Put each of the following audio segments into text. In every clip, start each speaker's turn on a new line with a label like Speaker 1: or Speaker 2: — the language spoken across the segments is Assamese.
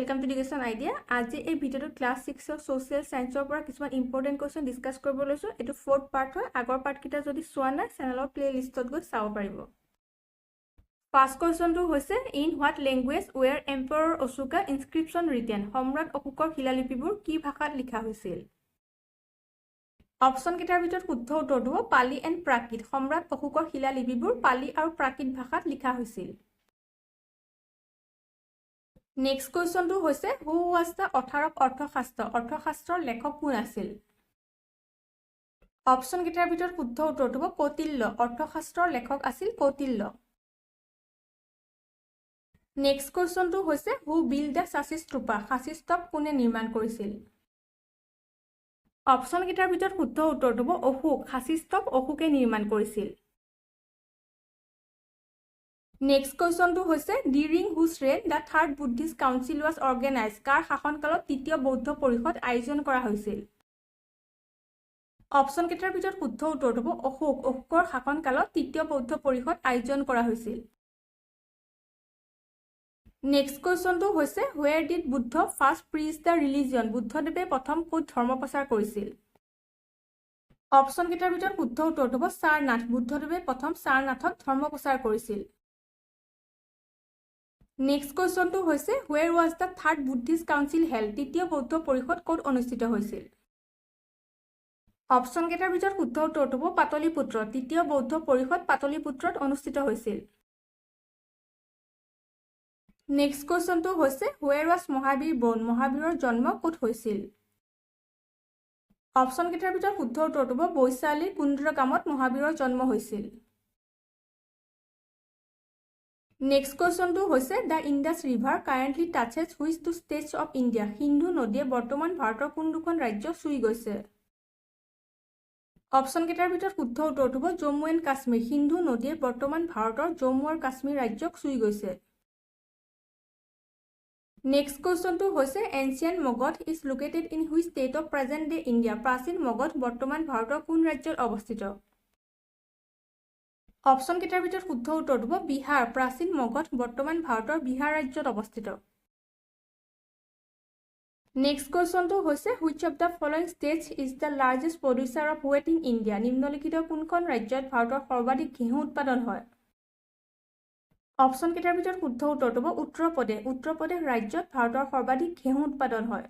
Speaker 1: Welcome to education idea. आज এই ভিডিওটো ক্লাস 6 সোশ্যাল সায়েন্সৰ পৰা কিছুমান ইম্পৰ্টেন্ট কোৱেশ্চন ডিসকাস কৰিব লৈছো। এটো ফোৰ্থ পাৰ্ট হয়। আগৰ পাৰ্ট কিটা যদি চোৱা নাই চেনেলৰ প্লেলিষ্টত গৈ চাব পাৰিব। ফাৰ্স্ট কোৱেশ্চনটো হৈছে in what language were emperor Ashoka inscription written. সম্ৰাট অশোকৰ শিলালিপিবোৰ কি ভাষাত লিখা হৈছিল? অপশন কিটাৰ ভিতৰত শুদ্ধ উত্তৰটো হ'ব পালি এণ্ড প্ৰাকৃত। সম্ৰাট অশোকৰ শিলালিপিবোৰ পালি আৰু প্ৰাকৃত ভাষাত লিখা হৈছিল। নেক্সট কোৱেশ্চনটো হৈছে হু ওয়াজ দ্য অথাৰ অফ অৰ্থশাস্ত্ৰ। অৰ্থশাস্ত্ৰৰ লেখক কোন আছিল? অপশন কিটাৰ ভিতৰত শুদ্ধ উত্তৰটো হ'ব কৌটিল্য। অৰ্থশাস্ত্ৰৰ লেখক আছিল কৌটিল্য। নেক্সট কোৱেশ্চনটো হৈছে হু বিল্ড দ্য সাঁচী স্তূপা। সাঁচী স্তূপ কোনে নিৰ্মাণ কৰিছিল? অপশন কিটাৰ ভিতৰত শুদ্ধ উত্তৰটো হ'ব অশোক। সাঁচী স্তূপ অশোকে নিৰ্মাণ কৰিছিল। নেক্সট কোৱেশ্চনটো হৈছে during whose reign the third Buddhist council was organise. কাৰ শাসনকালত তৃতীয় বৌদ্ধ পৰিষদ আয়োজন কৰা হৈছিল? অপশন কেইটাৰ ভিতৰত শুদ্ধ উত্তৰটো হ'ব অশোক। অশোকৰ শাসনকালত তৃতীয় বৌদ্ধ পৰিষদ আয়োজন কৰা হৈছিল। নেক্সট কোৱেশ্চনটো হৈছে where did Buddha first preach the religion. বুদ্ধদেৱে প্ৰথম ক'ত ধৰ্ম প্ৰচাৰ কৰিছিল? অপশন কেইটাৰ ভিতৰত শুদ্ধ উত্তৰটো হ'ব সাৰনাথ। বুদ্ধদেৱে প্ৰথম সাৰনাথত ধৰ্ম প্ৰচাৰ কৰিছিল। নেক্সট কোৱেশ্চনটো হৈছে where was the third Buddhist council held. তৃতীয় বৌদ্ধ পৰিষদ ক'ত অনুষ্ঠিত হৈছিল? অপশন কেইটাৰ ভিতৰত শুদ্ধ উত্তৰটো হ'ব পাটলিপুত্ৰ। তৃতীয় বৌদ্ধ পৰিষদ পাটলিপুত্ৰত অনুষ্ঠিত হৈছিল। নেক্সট কোৱেশ্চনটো হৈছে হুৱেৰ ওয়াজ মহাবীৰ বৰ্ণ। মহাবীৰৰ জন্ম ক'ত হৈছিল? অপশন কেইটাৰ ভিতৰত শুদ্ধ উত্তৰটো হ'ব বৈশালীৰ কুন্দ্ৰকামত মহাবীৰৰ জন্ম হৈছিল। নেক্সট কোৱেশ্চনটো হৈছে the Indus river currently touches which two states of India. সিন্ধু নদীয়ে বৰ্তমান ভাৰতৰ কোন দুখন ৰাজ্য চুই গৈছে? অপশন কেইটাৰ ভিতৰত শুদ্ধ উত্তৰটো হ'ব জম্মু এণ্ড কাশ্মীৰ। সিন্ধু নদীয়ে বৰ্তমান ভাৰতৰ জম্মু আৰু কাশ্মীৰ ৰাজ্যক চুই গৈছে। নেক্সট কোৱেশ্চনটো হৈছে ancient Magadh is located in which state of present day India. প্ৰাচীন মগধ বৰ্তমান ভাৰতৰ কোন ৰাজ্যত অৱস্থিত? অপশন কেইটাৰ ভিতৰত শুদ্ধ উত্তৰটো হ'ব বিহাৰ। প্ৰাচীন মগধ বৰ্তমান ভাৰতৰ বিহাৰ ৰাজ্যত অৱস্থিত। নেক্সট কোৱেশ্চনটো হৈছে which of the following states is the largest producer of wheat in India. নিম্নলিখিত কোনখন ৰাজ্যত ভাৰতৰ সৰ্বাধিক ঘেঁহু উৎপাদন হয়? অপশন কেইটাৰ ভিতৰত শুদ্ধ উত্তৰটো হ'ব উত্তৰ প্ৰদেশ। উত্তৰ প্ৰদেশ ৰাজ্যত ভাৰতৰ সৰ্বাধিক ঘেঁহু উৎপাদন হয়।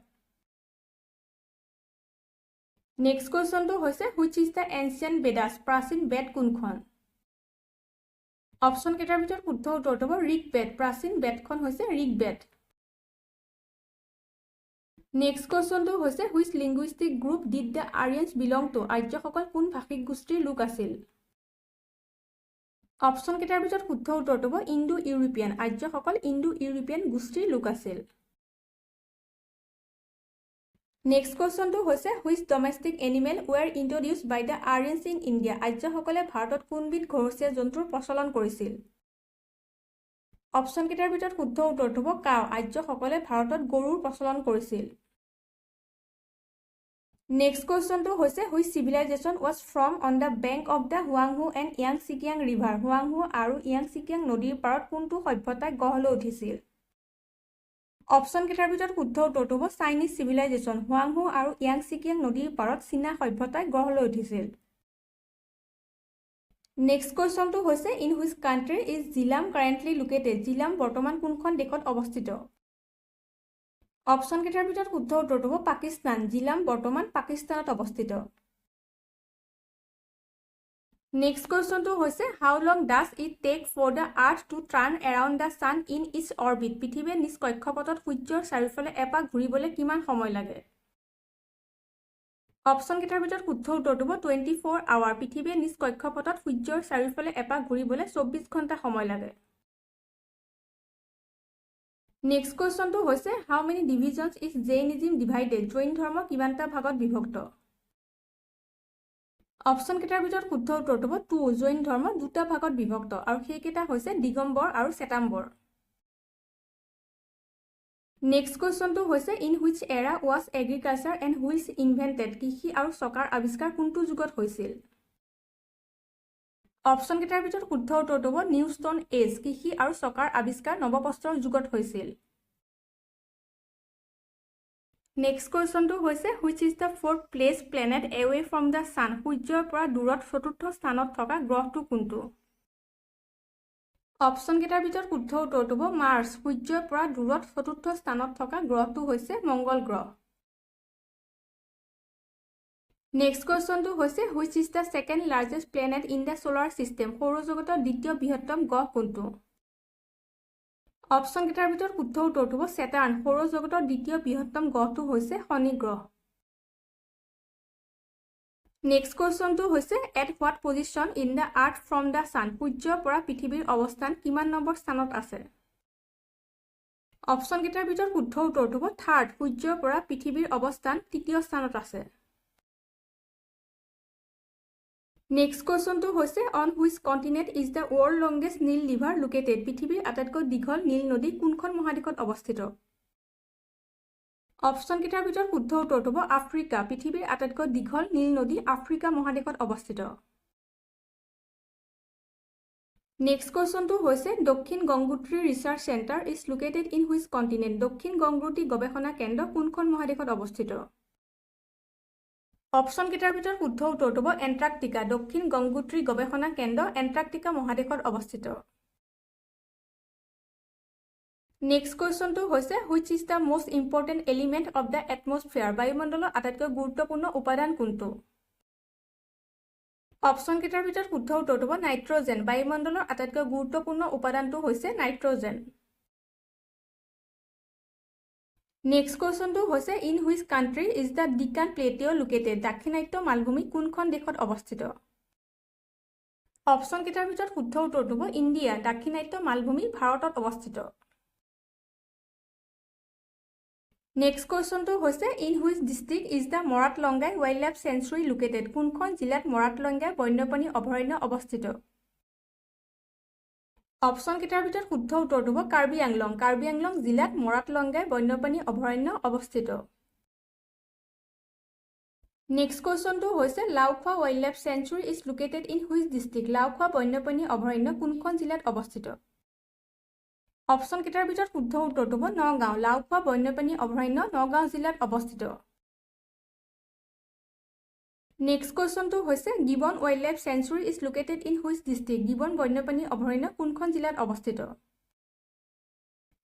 Speaker 1: নেক্সট কোৱেশ্চনটো হৈছে হুইচ ইজ দ্য এনচিয়েণ্ট বেদাছ। প্ৰাচীন বেদ কোনখন? অপশন কেইটাৰ ভিতৰত শুদ্ধ উত্তৰটো হ'ব ঋগ্বেদ। প্ৰাচীন বেদখন হৈছে ঋগ্বেদ। নেক্সট কোৱেশ্চনটো হৈছে which linguistic group did the Aryans belong to. আৰ্যসকল কোন ভাষিক গোষ্ঠীৰ লোক আছিল? অপশন কেইটাৰ ভিতৰত শুদ্ধ উত্তৰটো হ'ব ইণ্ডো ইউৰোপিয়ান। আৰ্যসকল ইণ্ডো ইউৰোপিয়ান গোষ্ঠীৰ লোক আছিল। নেক্সট কোৱেশ্চনটো হৈছে which domestic animal was introduced by the Aryans in India. আৰ্যসকলে ভাৰতত কোনবিধ ঘৰচীয়া জন্তুৰ প্ৰচলন কৰিছিল? অপশন কেইটাৰ ভিতৰত শুদ্ধ উত্তৰটো হ'ব কাউ। আৰ্যসকলে ভাৰতত গৰুৰ প্ৰচলন কৰিছিল। নেক্সট কোৱেশ্চনটো হৈছে which civilisation was from on the bank of the হুৱাংহু এণ্ড ইয়াংচিকিয়াং ৰিভাৰ। হুৱাংহু আৰু ইয়াংচিকিয়াং নদীৰ পাৰত কোনটো সভ্যতাই গঢ় লৈ উঠিছিল? অপশন কেইটাৰ ভিতৰত শুদ্ধ উত্তৰটো হ'ব চাইনিজ চিভিলাইজেশ্যন। হুৱাংহু আৰু ইয়াংচিকিয়াং নদীৰ পাৰত চীনা সভ্যতাই গঢ় লৈ উঠিছিল। নেক্সট কোৱেশ্চনটো হৈছে in which country is Jhelum currently located. Jhelum বৰ্তমান কোনখন দেশত অৱস্থিত? অপশন কেইটাৰ ভিতৰত শুদ্ধ উত্তৰটো হ'ব পাকিস্তান। জিলাম বৰ্তমান পাকিস্তানত অৱস্থিত। নেক্সট কোৱেশ্চনটো হৈছে how long does it take for the earth to turn around the sun in its orbit. পৃথিৱীয়ে নিজ কক্ষপথত সূৰ্যৰ চাৰিওফালে এপাক ঘূৰিবলৈ কিমান সময় লাগে? অপশন কেইটাৰ ভিতৰত শুদ্ধ উত্তৰটো হ'ব 24 আৱাৰ। পৃথিৱীয়ে নিজ কক্ষপথত সূৰ্যৰ চাৰিওফালে এপাক ঘূৰিবলৈ 24 ঘণ্টা সময় লাগে। নেক্সট কোৱেশ্চনটো হৈছে how many divisions is Jainism divided. জৈন ধৰ্ম কিমানটা ভাগত বিভক্ত? অপশন কেইটাৰ ভিতৰত শুদ্ধ উত্তৰটো হ'ব 2। জৈন ধৰ্ম দুটা ভাগত বিভক্ত আৰু সেইকেইটা হৈছে দিগম্বৰ আৰু শ্বেতাম্বৰ। নেক্সট কোৱেশ্চনটো হৈছে ইন হুইচ এৰা was agriculture and wheels invented. কৃষি আৰু চকাৰ আৱিষ্কাৰ কোনটো যুগত হৈছিল? অপশন কেইটাৰ ভিতৰত শুদ্ধ উত্তৰটো হ'ব নিউ ষ্টন এজ। কৃষি আৰু চকাৰ আৱিষ্কাৰ নৱপ্ৰস্তৰ যুগত হৈছিল। নেক্সট কুৱেশ্যনটো হৈছে which is the fourth place planet away from the sun সূৰ্যৰ পৰা দূৰত চতুৰ্থ স্থানত থকা গ্ৰহটো কোনটো অপশ্যনকেইটাৰ ভিতৰত শুদ্ধ উত্তৰটো হ'ব মাৰ্চ সূৰ্যৰ পৰা দূৰত চতুৰ্থ স্থানত থকা গ্ৰহটো হৈছে মংগল গ্ৰহ নেক্সট কুৱেশ্যনটো হৈছে which is the second largest planet in the solar system সৌৰজগতৰ দ্বিতীয় বৃহত্তম গ্ৰহ কোনটো অপশ্যনকেইটাৰ ভিতৰত শুদ্ধ উত্তৰটো হ'ব চেটাৰ্ণ সৌৰজগতৰ দ্বিতীয় বৃহত্তম গ্ৰহটো হৈছে শনি গ্ৰহ নেক্সট কুৱেশ্যনটো হৈছে at what position in the earth from the sun সূৰ্যৰ পৰা পৃথিৱীৰ অৱস্থান কিমান নম্বৰ স্থানত আছে অপশ্যনকেইটাৰ ভিতৰত শুদ্ধ উত্তৰটো হ'ব থাৰ্ড সূৰ্যৰ পৰা পৃথিৱীৰ অৱস্থান তৃতীয় স্থানত আছে নেক্সট কুৱেশ্যনটো হৈছে on which continent is the world longest Nile river located পৃথিৱীৰ আটাইতকৈ দীঘল নীল নদী কোনখন মহাদেশত অৱস্থিত অপশ্যনকেইটাৰ ভিতৰত শুদ্ধ উত্তৰটো হ'ব আফ্ৰিকা পৃথিৱীৰ আটাইতকৈ দীঘল নীল নদী আফ্ৰিকা মহাদেশত অৱস্থিত নেক্সট কুৱেশ্যনটো হৈছে দক্ষিণ Gangotri research centre is located in which continent দক্ষিণ গংগোত্ৰী গৱেষণা কেন্দ্ৰ কোনখন মহাদেশত অৱস্থিত অপশ্যনকেইটাৰ ভিতৰত শুদ্ধ উত্তৰটো হ'ব এণ্টাৰ্কটিকা দক্ষিণ গংগোত্ৰী গৱেষণা কেন্দ্ৰ এণ্টাৰ্কটিকা মহাদেশত অৱস্থিত নেক্সট কুৱেশ্যনটো হৈছে which is the most important element of the atmosphere বায়ুমণ্ডলৰ আটাইতকৈ গুৰুত্বপূৰ্ণ উপাদান কোনটো অপশ্যনকেইটাৰ ভিতৰত শুদ্ধ উত্তৰটো হ'ব নাইট্ৰজেন বায়ুমণ্ডলৰ আটাইতকৈ গুৰুত্বপূৰ্ণ উপাদানটো হৈছে নাইট্ৰজেন নেক্সট কুৱেশ্যনটো হৈছে in which country is the Deccan plateau located দাক্ষিণাত্য মালভূমি কোনখন দেশত অৱস্থিত অপশ্যনকেইটাৰ ভিতৰত শুদ্ধ উত্তৰটো হ'ব ইণ্ডিয়া দাক্ষিণাত্য মালভূমি ভাৰতত অৱস্থিত নেক্সট কুৱেশ্যনটো হৈছে in which district is the Marat Longri wildlife sanctuary located কোনখন জিলাত মৰাটলংগাই বন্যপ্ৰাণী অভয়াৰণ্য অৱস্থিত অপশ্যনকেইটাৰ ভিতৰত শুদ্ধ উত্তৰটো হ'ব কাৰ্বি আংলং জিলাত মৰাটলংগাই বন্যপ্ৰাণী অভয়াৰণ্য অৱস্থিত নেক্সট কুৱেশ্যনটো হৈছে Laokhowa wild life century is located in which district Laokhowa বন্যপ্ৰাণী অভয়াৰণ্য কোনখন জিলাত অৱস্থিত অপশ্যনকেইটাৰ ভিতৰত শুদ্ধ উত্তৰটো হ'ব নগাঁও লাওখোৱা বন্যপ্ৰাণী অভয়াৰণ্য নগাঁও জিলাত অৱস্থিত নেক্সট কুৱেশ্যনটো হৈছে gibbon wild life century is located in which district gibbon বন্যপ্ৰাণী অভয়াৰণ্য কোনখন জিলাত অৱস্থিত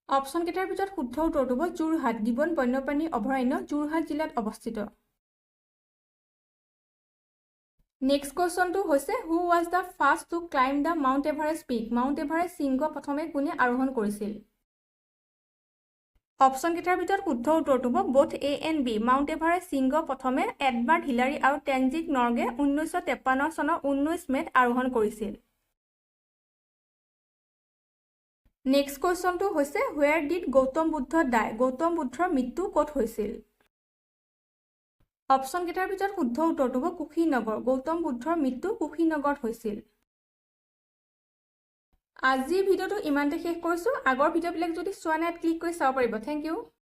Speaker 1: অপশ্যনকেইটাৰ ভিতৰত শুদ্ধ উত্তৰটো হ'ব যোৰহাট গিবন বন্যপ্ৰাণী অভয়াৰণ্য যোৰহাট জিলাত অৱস্থিত নেক্সট কুৱেশ্যনটো হৈছে who was the first to climb the Mount Everest peak Mount Everest শৃংগ প্ৰথমে কোনে আৰোহণ কৰিছিল অপশ্যনকেইটাৰ ভিতৰত শুদ্ধ উত্তৰটো হ'ব both A and B Mount Everest শৃংগ প্ৰথমে এডৱাৰ্ড হিলাৰী আৰু টেনজিং নৰ্গে 1953 চনৰ 19 মেত আৰোহণ কৰিছিল নেক্সট কুৱেশ্যনটো হৈছে হুৱেৰ ডিড গৌতম বুদ্ধ ডাই গৌতম বুদ্ধৰ মৃত্যু ক'ত হৈছিল অপশ্যনকেইটাৰ ভিতৰত শুদ্ধ উত্তৰটো হ'ব কুশীনগৰ গৌতম বুদ্ধৰ মৃত্যু কুশীনগৰত হৈছিল আজিৰ ভিডিঅ'টো ইমানতে শেষ কৰিছোঁ আগৰ ভিডিঅ'বিলাক যদি চোৱা নাই ক্লিক কৰি চাব পাৰিব থেংক ইউ